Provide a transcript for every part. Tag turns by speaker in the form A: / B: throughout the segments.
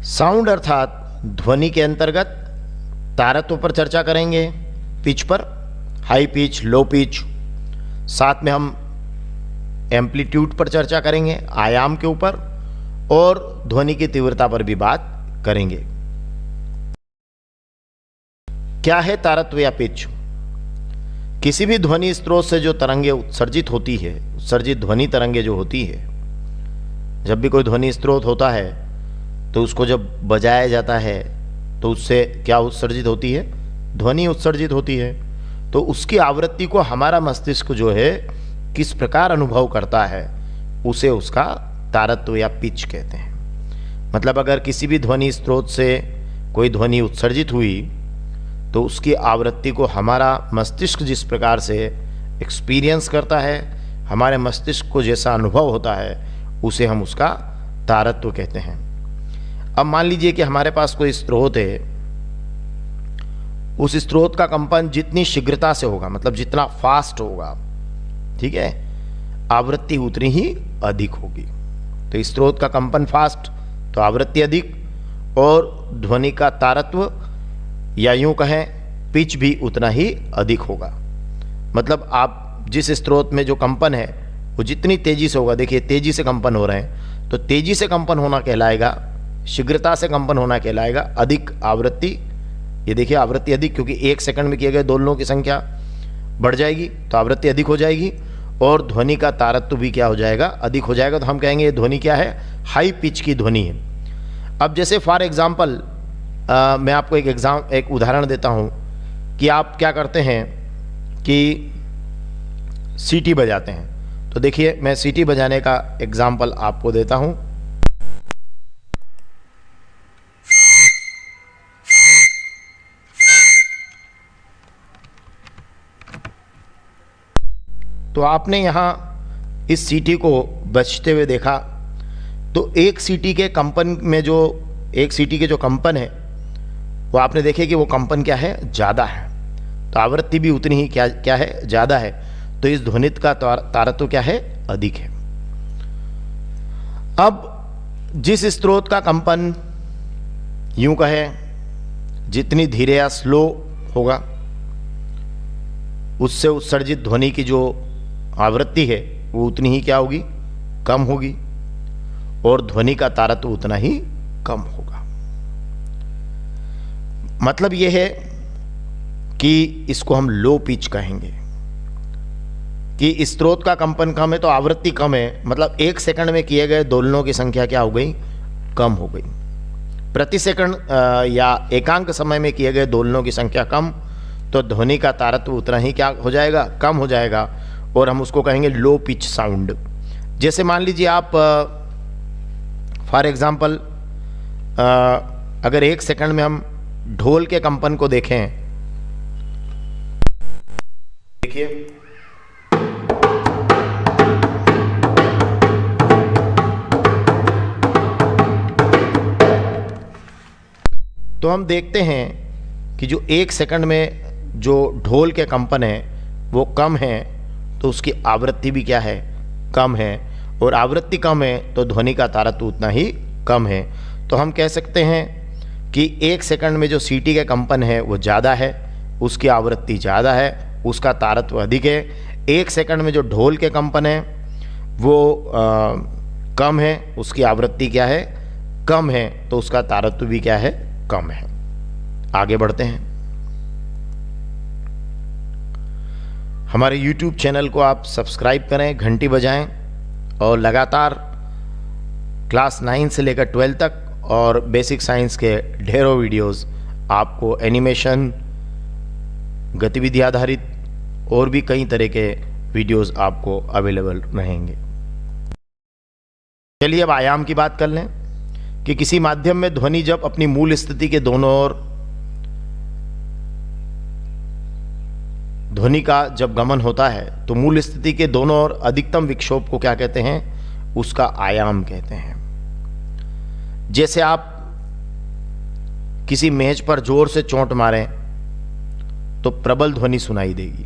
A: Sound अर्थात ध्वनि के अंतर्गत तारत्व पर चर्चा करेंगे, पिच पर, हाई पिच, लो पिच। साथ में हम एम्पलीट्यूड पर चर्चा करेंगे, आयाम के ऊपर, और ध्वनि की तीव्रता पर भी बात करेंगे। क्या है तारत्व या पिच? किसी भी ध्वनि स्रोत से जो तरंगे उत्सर्जित होती है, उत्सर्जित ध्वनि तरंगे जो होती है, जब भी कोई ध्वनि स्रोत होता है तो उसको जब बजाया जाता है तो उससे क्या उत्सर्जित होती है? ध्वनि उत्सर्जित होती है। तो उसकी आवृत्ति को हमारा मस्तिष्क जो है किस प्रकार अनुभव करता है, उसे उसका तारत्व या पिच कहते हैं। मतलब अगर किसी भी ध्वनि स्रोत से कोई ध्वनि उत्सर्जित हुई तो उसकी आवृत्ति को हमारा मस्तिष्क जिस प्रकार से एक्सपीरियंस करता है, हमारे मस्तिष्क को जैसा अनुभव होता है, उसे हम उसका तारत्व कहते हैं। अब मान लीजिए कि हमारे पास कोई स्रोत है, उस स्रोत का कंपन जितनी शीघ्रता से होगा, मतलब जितना फास्ट होगा, ठीक है, आवृत्ति उतनी ही अधिक होगी। तो स्रोत का कंपन फास्ट तो आवृत्ति अधिक, और ध्वनि का तारत्व या यूं कहें पिच भी उतना ही अधिक होगा। मतलब आप जिस स्रोत में जो कंपन है वो जितनी तेजी से होगा, देखिए तेजी से कंपन हो रहे हैं, तो तेजी से कंपन होना कहलाएगा, शीघ्रता से कंपन होना कहलाएगा अधिक आवृत्ति। ये देखिए आवृत्ति अधिक, क्योंकि 1 सेकंड में किए गए दोलनों की संख्या बढ़ जाएगी तो आवृत्ति अधिक हो जाएगी, और ध्वनि का तारत्व भी क्या हो जाएगा? अधिक हो जाएगा। तो हम कहेंगे ये ध्वनि क्या है? हाई पिच की ध्वनि है। अब जैसे फॉर एग्जाम्पल मैं आपको एक उदाहरण देता हूँ कि आप क्या करते हैं कि सीटी बजाते हैं। तो देखिए मैं सीटी बजाने का एग्जाम्पल आपको देता हूँ। तो आपने यहाँ इस सीटी को बजते हुए देखा, तो एक सीटी के कंपन में जो एक सीटी के जो कंपन है वो आपने देखे कि वो कंपन क्या है? ज़्यादा है। तो आवृत्ति भी उतनी ही क्या है? ज़्यादा है। तो इस ध्वनित का तारत्व क्या है? अधिक है। अब जिस स्रोत का कंपन यूं कहे जितनी धीरे या स्लो होगा, उससे उत्सर्जित ध्वनि की जो आवृत्ति है वो उतनी ही क्या होगी? कम होगी, और ध्वनि का तारत्व उतना ही कम होगा। मतलब यह है कि इसको हम लो पिच कहेंगे कि स्रोत का कंपन कम है तो आवृत्ति कम है, मतलब 1 सेकंड में किए गए दोलनों की संख्या क्या हो गई? कम हो गई। प्रति सेकंड या एकांक समय में किए गए दोलनों की संख्या कम, तो ध्वनि का तारत्व उतना ही क्या हो जाएगा? कम हो जाएगा, और हम उसको कहेंगे लो पिच साउंड। जैसे मान लीजिए आप फॉर एग्जाम्पल अगर 1 सेकंड में हम ढोल के कंपन को देखें, देखिए तो हम देखते हैं कि जो 1 सेकंड में जो ढोल के कंपन है वो कम है, तो उसकी आवृत्ति भी क्या है? कम है, और आवृत्ति कम है तो ध्वनि का तारत्व उतना ही कम है। तो हम कह सकते हैं कि 1 सेकंड में जो सीटी के कंपन है वो ज़्यादा है, उसकी आवृत्ति ज़्यादा है, उसका तारत्व अधिक है। 1 सेकंड में जो ढोल के कंपन है वो कम है, उसकी आवृत्ति क्या है? कम है, तो उसका तारत्व भी क्या है? कम है। आगे बढ़ते हैं। हमारे YouTube चैनल को आप सब्सक्राइब करें, घंटी बजाएं, और लगातार क्लास 9 से लेकर 12 तक और बेसिक साइंस के ढेरों वीडियोस आपको एनिमेशन, गतिविधि आधारित और भी कई तरह के वीडियोस आपको अवेलेबल रहेंगे। चलिए अब आयाम की बात कर लें कि किसी माध्यम में ध्वनि जब अपनी मूल स्थिति के दोनों ओर ध्वनि का जब गमन होता है तो मूल स्थिति के दोनों ओर अधिकतम विक्षोभ को क्या कहते हैं? उसका आयाम कहते हैं। जैसे आप किसी मेज पर जोर से चोट मारें तो प्रबल ध्वनि सुनाई देगी,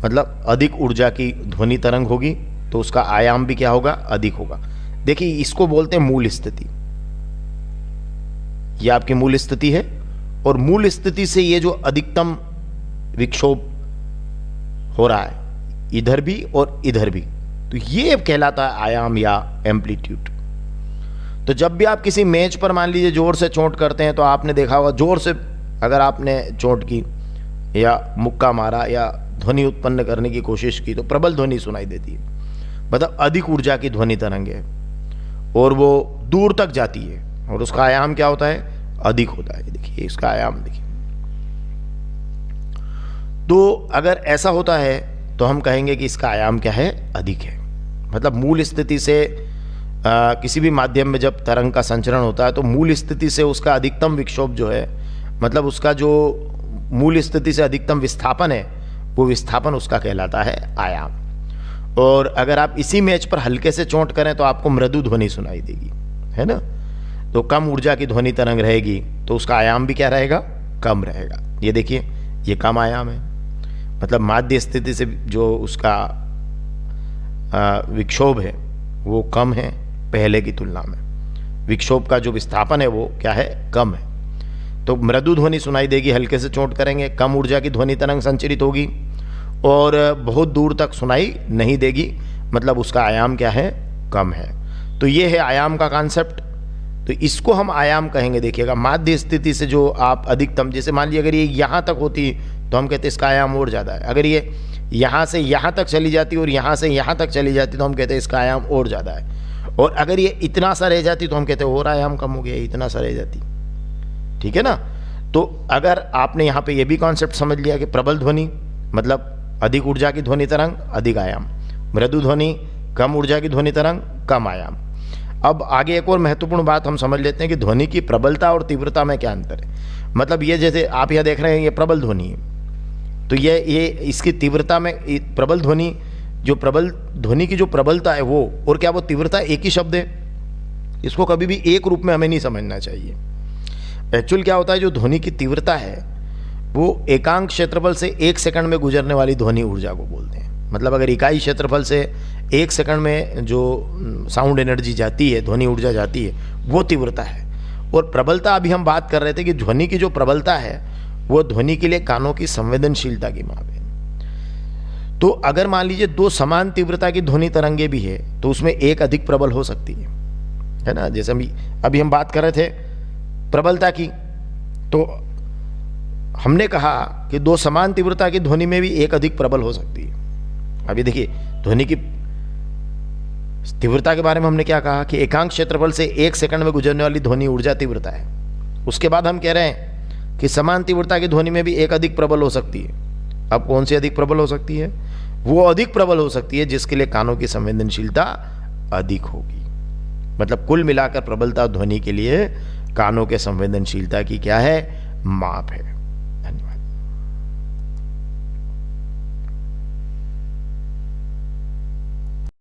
A: मतलब अधिक ऊर्जा की ध्वनि तरंग होगी, तो उसका आयाम भी क्या होगा? अधिक होगा। देखिए इसको बोलते हैं मूल स्थिति। ये आपकी मूल स्थिति है, और मूल स्थिति से ये जो अधिकतम विक्षोभ हो रहा है इधर भी और इधर भी, तो ये कहलाता है आयाम या एम्पलीट्यूड। तो जब भी आप किसी मेज पर मान लीजिए जोर से चोट करते हैं, तो आपने देखा होगा जोर से अगर आपने चोट की या मुक्का मारा या ध्वनि उत्पन्न करने की कोशिश की तो प्रबल ध्वनि सुनाई देती है, मतलब अधिक ऊर्जा की ध्वनि तरंग है और वो दूर तक जाती है, और उसका आयाम क्या होता है, अधिक होता है। देखिए इसका आयाम देखिए। तो अगर ऐसा होता है तो हम कहेंगे कि इसका आयाम क्या है, अधिक है। मतलब मूल स्थिति से किसी भी माध्यम में जब तरंग का संचरण होता है तो मूल स्थिति से उसका अधिकतम विक्षोभ जो है, मतलब उसका जो मूल स्थिति से अधिकतम विस्थापन है, वो विस्थापन उसका कहलाता है आयाम। और अगर आप इसी मेज पर हल्के से चोट करें तो आपको मृदु ध्वनि सुनाई देगी, है ना। तो कम ऊर्जा की ध्वनि तरंग रहेगी तो उसका आयाम भी क्या रहेगा, कम रहेगा। ये देखिए ये कम आयाम है, मतलब माध्य स्थिति से जो उसका विक्षोभ है वो कम है पहले की तुलना में, विक्षोभ का जो विस्थापन है वो क्या है, कम है। तो मृदु ध्वनि सुनाई देगी, हल्के से चोट करेंगे, कम ऊर्जा की ध्वनि तरंग संचरित होगी और बहुत दूर तक सुनाई नहीं देगी, मतलब उसका आयाम क्या है, कम है। तो ये है आयाम का कॉन्सेप्ट। तो इसको हम आयाम कहेंगे। देखिएगा माध्य स्थिति से जो आप अधिकतम, जैसे मान लीजिए अगर ये यहाँ तक होती तो हम कहते इसका आयाम और ज़्यादा है, अगर ये यहाँ से यहाँ तक चली जाती और यहाँ से यहाँ तक चली जाती तो हम कहते हैं इसका आयाम और ज़्यादा है, और अगर ये इतना सा रह जाती तो हम कहते हैं और आयाम कम हो गया, इतना सा रह जाती, ठीक है ना। तो अगर आपने यहाँ पे ये भी कॉन्सेप्ट समझ लिया कि प्रबल ध्वनि मतलब अधिक ऊर्जा की ध्वनि तरंग, अधिक आयाम, मृदु ध्वनि कम ऊर्जा की ध्वनि तरंग, कम आयाम। अब आगे एक और महत्वपूर्ण बात हम समझ लेते हैं कि ध्वनि की प्रबलता और तीव्रता में क्या अंतर है। मतलब ये जैसे आप यहाँ देख रहे हैं ये प्रबल ध्वनि है, तो ये इसकी तीव्रता में, प्रबल ध्वनि, जो प्रबल ध्वनि की जो प्रबलता है वो और क्या वो तीव्रता एक ही शब्द है। इसको कभी भी एक रूप में हमें नहीं समझना चाहिए। एक्चुअल क्या होता है, जो ध्वनि की तीव्रता है वो एकांक क्षेत्रफल से 1 सेकंड में गुजरने वाली ध्वनि ऊर्जा को बोलते हैं। मतलब अगर इकाई क्षेत्रफल से 1 सेकंड में जो साउंड एनर्जी जाती है, ध्वनि ऊर्जा जाती है, वो तीव्रता है। और प्रबलता, अभी हम बात कर रहे थे कि ध्वनि की जो प्रबलता है वो ध्वनि के लिए कानों की संवेदनशीलता की माप है। तो अगर मान लीजिए 2 समान तीव्रता की ध्वनि तरंगे भी है तो उसमें एक अधिक प्रबल हो सकती है ना। जैसे अभी हम बात कर रहे थे प्रबलता की, तो हमने कहा कि 2 समान तीव्रता की ध्वनि में भी एक अधिक प्रबल हो सकती है। अभी देखिए ध्वनि की तीव्रता के बारे में हमने क्या कहा कि एकांक क्षेत्रफल से 1 सेकंड में गुजरने वाली ध्वनि ऊर्जा तीव्रता है। उसके बाद हम कह रहे हैं कि समान तीव्रता की ध्वनि में भी एक अधिक प्रबल हो सकती है। अब कौन सी अधिक प्रबल हो सकती है, वो अधिक प्रबल हो सकती है जिसके लिए कानों की संवेदनशीलता अधिक होगी। मतलब कुल मिलाकर प्रबलता ध्वनि के लिए कानों के संवेदनशीलता की क्या है, माप है।